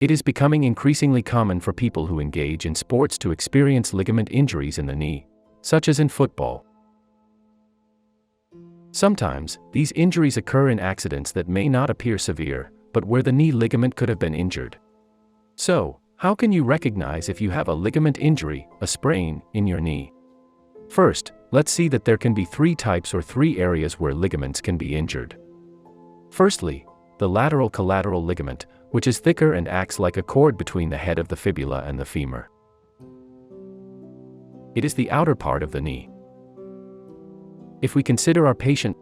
It is becoming increasingly common for people who engage in sports to experience ligament injuries in the knee, such as in football. Sometimes, these injuries occur in accidents that may not appear severe, but where the knee ligament could have been injured. So, how can you recognize if you have a ligament injury, a sprain, in your knee? First, let's see that there can be three types or three areas where ligaments can be injured. Firstly, the lateral collateral ligament, which is thicker and acts like a cord between the head of the fibula and the femur. It is the outer part of the knee. If we consider our patient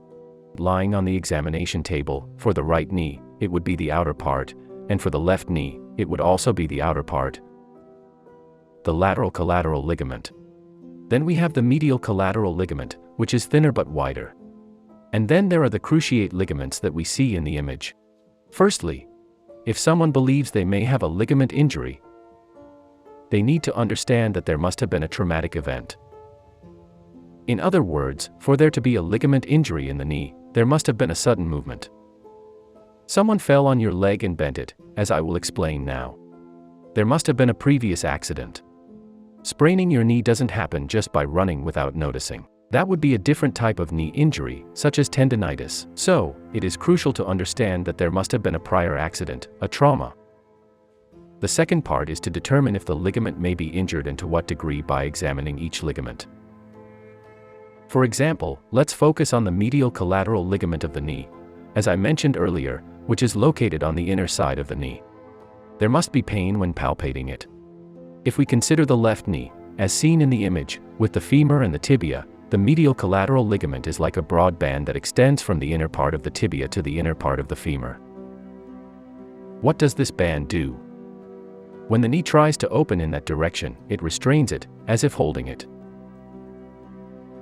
lying on the examination table, for the right knee, it would be the outer part, and for the left knee, it would also be the outer part. The lateral collateral ligament. Then we have the medial collateral ligament, which is thinner but wider. And then there are the cruciate ligaments that we see in the image. Firstly, if someone believes they may have a ligament injury, they need to understand that there must have been a traumatic event. In other words, for there to be a ligament injury in the knee, there must have been a sudden movement. Someone fell on your leg and bent it, as I will explain now. There must have been a previous accident. Spraining your knee doesn't happen just by running without noticing. That would be a different type of knee injury, such as tendinitis. So, it is crucial to understand that there must have been a prior accident, a trauma. The second part is to determine if the ligament may be injured and to what degree by examining each ligament. For example, let's focus on the medial collateral ligament of the knee, as I mentioned earlier, which is located on the inner side of the knee. There must be pain when palpating it. If we consider the left knee, as seen in the image, with the femur and the tibia, the medial collateral ligament is like a broad band that extends from the inner part of the tibia to the inner part of the femur. What does this band do? When the knee tries to open in that direction, it restrains it, as if holding it.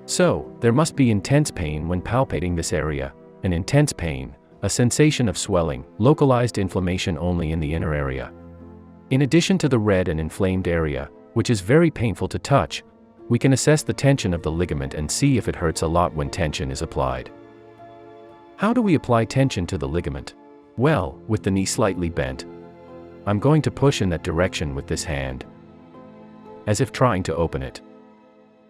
So, there must be intense pain when palpating this area, an intense pain, a sensation of swelling, localized inflammation only in the inner area. In addition to the red and inflamed area, which is very painful to touch, we can assess the tension of the ligament and see if it hurts a lot when tension is applied. How do we apply tension to the ligament? Well, with the knee slightly bent, I'm going to push in that direction with this hand, as if trying to open it.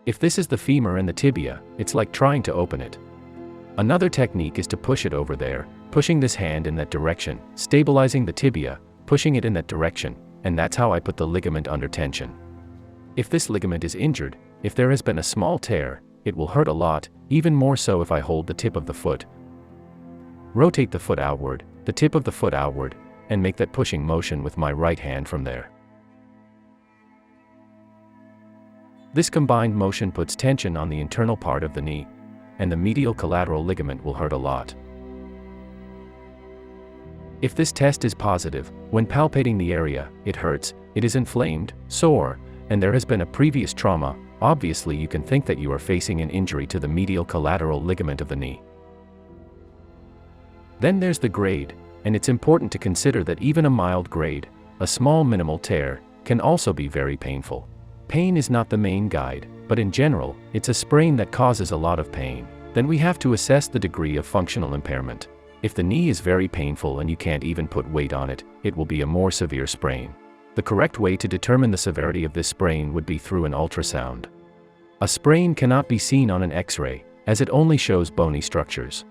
If this is the femur and the tibia, it's like trying to open it. Another technique is to push it over there, pushing this hand in that direction, stabilizing the tibia, pushing it in that direction, and that's how I put the ligament under tension. If this ligament is injured, if there has been a small tear, it will hurt a lot, even more so if I hold the tip of the foot. Rotate the foot outward, the tip of the foot outward, and make that pushing motion with my right hand from there. This combined motion puts tension on the internal part of the knee, and the medial collateral ligament will hurt a lot. If this test is positive, when palpating the area, it hurts, it is inflamed, sore, and there has been a previous trauma, obviously you can think that you are facing an injury to the medial collateral ligament of the knee. Then there's the grade, and it's important to consider that even a mild grade, a small minimal tear, can also be very painful. Pain is not the main guide, but in general, it's a sprain that causes a lot of pain. Then we have to assess the degree of functional impairment. If the knee is very painful and you can't even put weight on it, it will be a more severe sprain. The correct way to determine the severity of this sprain would be through an ultrasound. A sprain cannot be seen on an X-ray, as it only shows bony structures.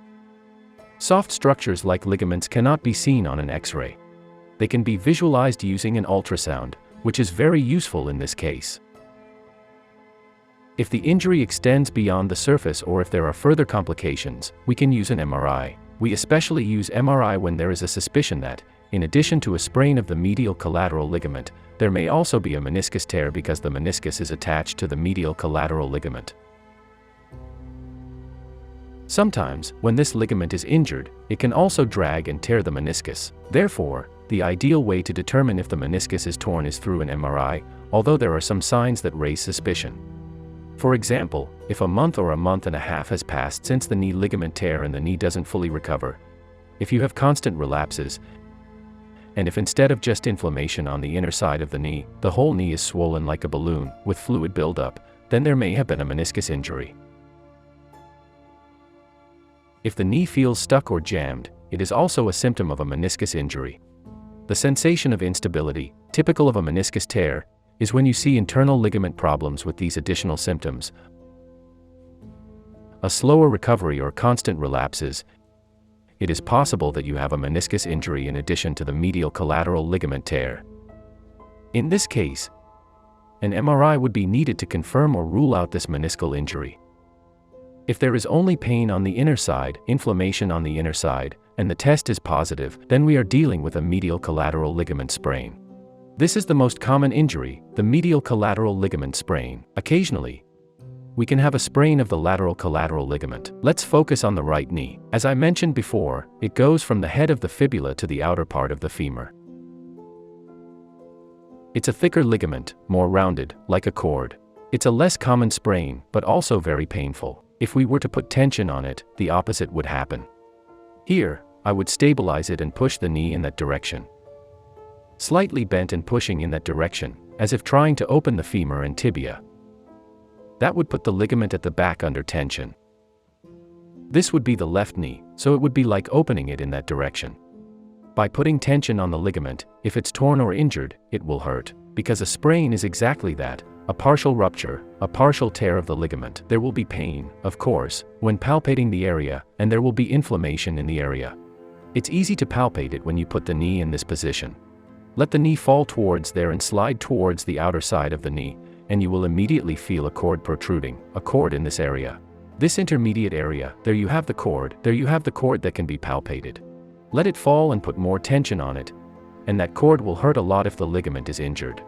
Soft structures like ligaments cannot be seen on an X-ray. They can be visualized using an ultrasound, which is very useful in this case. If the injury extends beyond the surface or if there are further complications, we can use an MRI. We especially use MRI when there is a suspicion that, in addition to a sprain of the medial collateral ligament, there may also be a meniscus tear because the meniscus is attached to the medial collateral ligament. Sometimes, when this ligament is injured, it can also drag and tear the meniscus. Therefore, the ideal way to determine if the meniscus is torn is through an MRI, although there are some signs that raise suspicion. For example, if a month or a month and a half has passed since the knee ligament tear and the knee doesn't fully recover, if you have constant relapses, and if instead of just inflammation on the inner side of the knee, the whole knee is swollen like a balloon, with fluid buildup, then there may have been a meniscus injury. If the knee feels stuck or jammed, it is also a symptom of a meniscus injury. The sensation of instability, typical of a meniscus tear, is when you see internal ligament problems with these additional symptoms: a slower recovery or constant relapses. It is possible that you have a meniscus injury in addition to the medial collateral ligament tear. In this case, an MRI would be needed to confirm or rule out this meniscal injury. If there is only pain on the inner side, inflammation on the inner side, and the test is positive, then we are dealing with a medial collateral ligament sprain. This is the most common injury, the medial collateral ligament sprain. Occasionally, we can have a sprain of the lateral collateral ligament. Let's focus on the right knee. As I mentioned before, it goes from the head of the fibula to the outer part of the femur. It's a thicker ligament, more rounded, like a cord. It's a less common sprain, but also very painful. If we were to put tension on it, the opposite would happen. Here, I would stabilize it and push the knee in that direction. Slightly bent and pushing in that direction, as if trying to open the femur and tibia. That would put the ligament at the back under tension. This would be the left knee, so it would be like opening it in that direction. By putting tension on the ligament, if it's torn or injured, it will hurt, because a sprain is exactly that, a partial rupture, a partial tear of the ligament. There will be pain, of course, when palpating the area, and there will be inflammation in the area. It's easy to palpate it when you put the knee in this position. Let the knee fall towards there and slide towards the outer side of the knee, and you will immediately feel a cord protruding, a cord in this area. This intermediate area, there you have the cord that can be palpated. Let it fall and put more tension on it, and that cord will hurt a lot if the ligament is injured.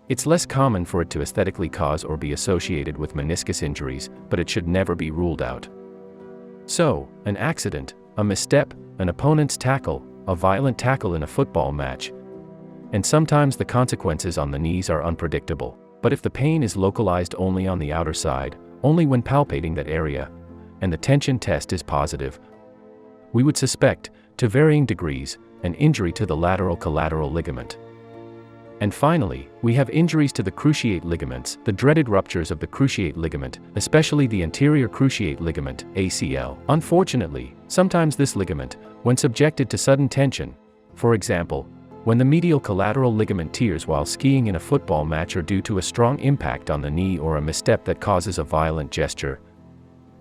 It's less common for it to aesthetically cause or be associated with meniscus injuries, but it should never be ruled out. So, an accident, a misstep, an opponent's tackle, a violent tackle in a football match, and sometimes the consequences on the knees are unpredictable. But if the pain is localized only on the outer side, only when palpating that area, and the tension test is positive, we would suspect, to varying degrees, an injury to the lateral collateral ligament. And finally, we have injuries to the cruciate ligaments, the dreaded ruptures of the cruciate ligament, especially the anterior cruciate ligament, ACL. Unfortunately, sometimes this ligament, when subjected to sudden tension, for example, when the medial collateral ligament tears while skiing in a football match or due to a strong impact on the knee or a misstep that causes a violent gesture,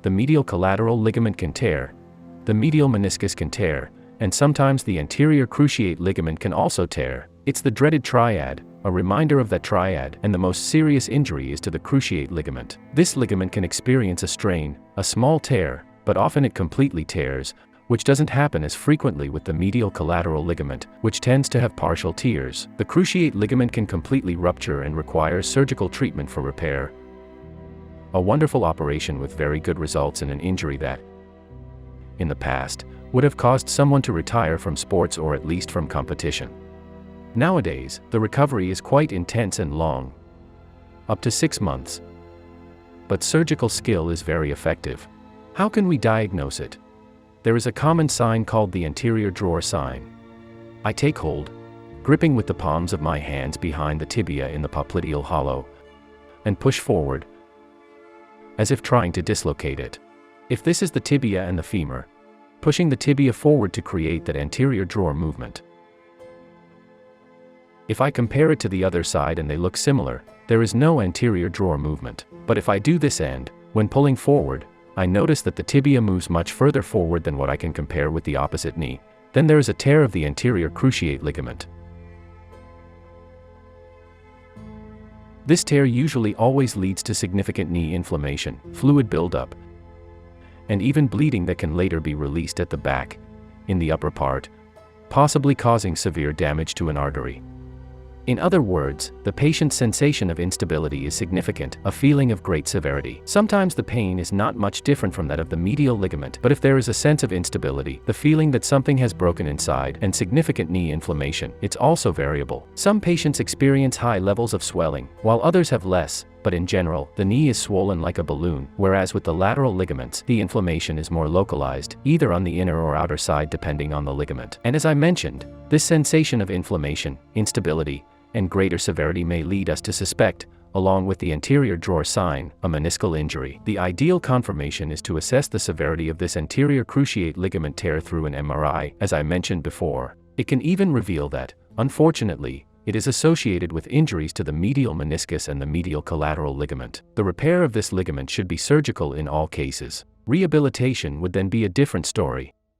the medial collateral ligament can tear, the medial meniscus can tear, and sometimes the anterior cruciate ligament can also tear. It's the dreaded triad, a reminder of that triad, and the most serious injury is to the cruciate ligament. This ligament can experience a strain, a small tear, but often it completely tears, which doesn't happen as frequently with the medial collateral ligament, which tends to have partial tears. The cruciate ligament can completely rupture and requires surgical treatment for repair. A wonderful operation with very good results in an injury that, in the past, would have caused someone to retire from sports or at least from competition. Nowadays, the recovery is quite intense and long, up to 6 months. But surgical skill is very effective. How can we diagnose it? There is a common sign called the anterior drawer sign. I take hold, gripping with the palms of my hands behind the tibia in the popliteal hollow, and push forward, as if trying to dislocate it. If this is the tibia and the femur, pushing the tibia forward to create that anterior drawer movement. If I compare it to the other side and they look similar, there is no anterior drawer movement. But if I do this end, when pulling forward, I notice that the tibia moves much further forward than what I can compare with the opposite knee. Then there is a tear of the anterior cruciate ligament. This tear usually always leads to significant knee inflammation, fluid buildup, and even bleeding that can later be released at the back, in the upper part, possibly causing severe damage to an artery. In other words, the patient's sensation of instability is significant, a feeling of great severity. Sometimes the pain is not much different from that of the medial ligament, but if there is a sense of instability, the feeling that something has broken inside, and significant knee inflammation, it's also variable. Some patients experience high levels of swelling, while others have less, but in general, the knee is swollen like a balloon, whereas with the lateral ligaments, the inflammation is more localized, either on the inner or outer side depending on the ligament. And as I mentioned, this sensation of inflammation, instability, and greater severity may lead us to suspect along with the anterior drawer sign, a meniscal injury. The ideal confirmation is to assess the severity of this anterior cruciate ligament tear through an MRI, as I mentioned before. It can even reveal that, unfortunately, it is associated with injuries to the medial meniscus and the medial collateral ligament. The repair of this ligament should be surgical in all cases. Rehabilitation would then be a different story.